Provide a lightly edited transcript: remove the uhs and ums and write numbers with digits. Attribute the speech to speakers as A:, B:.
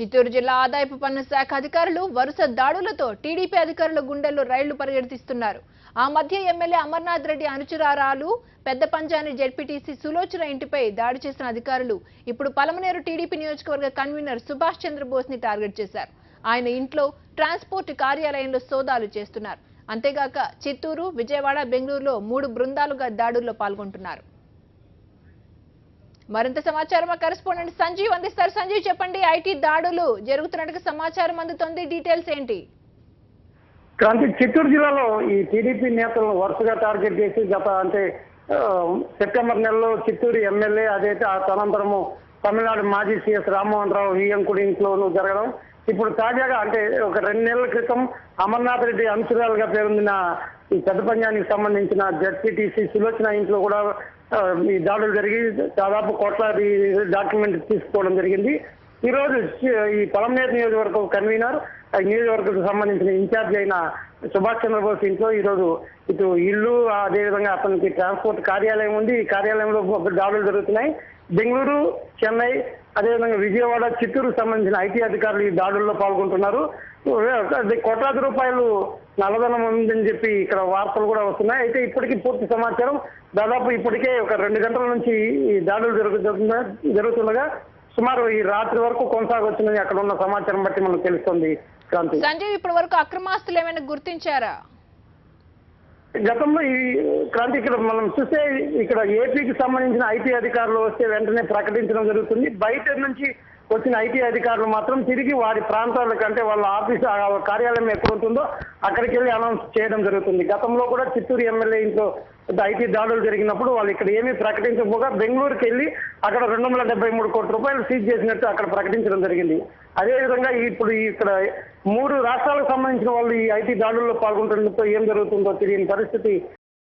A: చిత్తూరు జిల్లా ఆదాయపు పన్ను శాఖ అధికారులు వరుస దాడులతో టీడీపీ అధికారుల గుండెల్లో రైళ్లు పరిగెత్తిస్తున్నారు. ఆ మధ్య ఎమ్మెల్యే అమర్నాథ్ రెడ్డి అనుచరురాలు పెద్ద పంజాని జెడ్పీటీసీ సులోచన ఇంటిపై దాడి చేసిన అధికారులు ఇప్పుడు పలమనేరు టీడీపీ నియోజకవర్గ కన్వీనర్ సుభాష్ చంద్రబోస్ ని టార్గెట్ చేశారు. ఆయన ఇంట్లో ట్రాన్స్పోర్ట్ కార్యాలయంలో సోదాలు చేస్తున్నారు. అంతేగాక చిత్తూరు, విజయవాడ, బెంగళూరులో 3 బృందాలుగా దాడుల్లో పాల్గొంటున్నారు. మరింత సమాచారం మా కరెస్పాండెంట్ సంజీవ్ అందిస్తారు. సంజీవ్, చెప్పండి, ఐటీ దాడులు జరుగుతున్నట్టుగా సమాచారం అందుతోంది, డీటెయిల్స్ ఏంటి?
B: క్రాంతి, చిత్తూరు జిల్లాలో ఈ టీడీపీ నేతలను వరుసగా టార్గెట్ చేసి సెప్టెంబర్ నెలలో చిత్తూరు ఎమ్మెల్యే అదైతే ఆ తనంతరము తమిళనాడు మాజీ సీఎస్ రామ్మోహన్ రావు ఈయంకుడి ఇంట్లోనూ జరగడం, ఇప్పుడు తాజాగా అంటే ఒక 2 నెలల క్రితం అమర్నాథ్ రెడ్డి అనుచరులుగా పేరొందిన ఈ పెద్ద పంజానికి సంబంధించిన జెడ్పీటీసీ సులోచన ఇంట్లో కూడా ఈ దాడులు జరిగి దాదాపు కోట్లాది డాక్యుమెంట్ తీసుకోవడం జరిగింది. ఈ రోజు ఈ పలమనేరు నియోజకవర్గం కన్వీనర్, నియోజకవర్గానికి సంబంధించిన ఇన్ఛార్జ్ అయిన సుభాష్ చంద్రబోస్ ఇంట్లో ఈరోజు ఇటు ఇల్లు, అదేవిధంగా అతనికి ట్రాన్స్పోర్ట్ కార్యాలయం ఉంది. ఈ కార్యాలయంలో దాడులు జరుగుతున్నాయి. బెంగళూరు, చెన్నై, అదేవిధంగా విజయవాడ, చిత్తూరుకు సంబంధించిన ఐటీ అధికారులు ఈ దాడుల్లో పాల్గొంటున్నారు. కోట్లాది రూపాయలు నల్లధనం ఉందని చెప్పి ఇక్కడ వార్తలు కూడా వస్తున్నాయి. అయితే ఇప్పటికీ పూర్తి సమాచారం దాదాపు ఇప్పటికే ఒక 2 గంటల నుంచి ఈ దాడులు జరుగుతుండగా సుమారు ఈ రాత్రి వరకు కొనసాగొచ్చిందని అక్కడ ఉన్న సమాచారం బట్టి మనకు తెలుస్తుంది. క్రాంతి,
A: సంజయ్, ఇప్పటి వరకు అక్రమాస్తులు ఏమైనా గుర్తించారా?
B: గతంలో ఈ క్రాంతి ఇక్కడ మనం చూస్తే ఇక్కడ ఏపీకి సంబంధించిన ఐటీ అధికారులు వస్తే వెంటనే ప్రకటించడం జరుగుతుంది. బయట నుంచి వచ్చిన ఐటీ అధికారులు మాత్రం తిరిగి వారి ప్రాంతాల కంటే వాళ్ళ ఆఫీస్ కార్యాలయం ఎక్కడ ఉంటుందో అక్కడికి వెళ్ళి అనౌన్స్ చేయడం జరుగుతుంది. గతంలో కూడా చిత్తూరు ఎమ్మెల్యే ఇంట్లో ఐటీ దాడులు జరిగినప్పుడు వాళ్ళు ఇక్కడ ఏమీ ప్రకటించకపోగా బెంగళూరుకి వెళ్ళి అక్కడ 273 కోట్ల రూపాయలు సీజ్ చేసినట్టు అక్కడ ప్రకటించడం జరిగింది. అదేవిధంగా ఇప్పుడు ఇక్కడ 3 రాష్ట్రాలకు సంబంధించిన వాళ్ళు ఈ ఐటీ దాడుల్లో పాల్గొనడంతో ఏం జరుగుతుందో తెలియని పరిస్థితి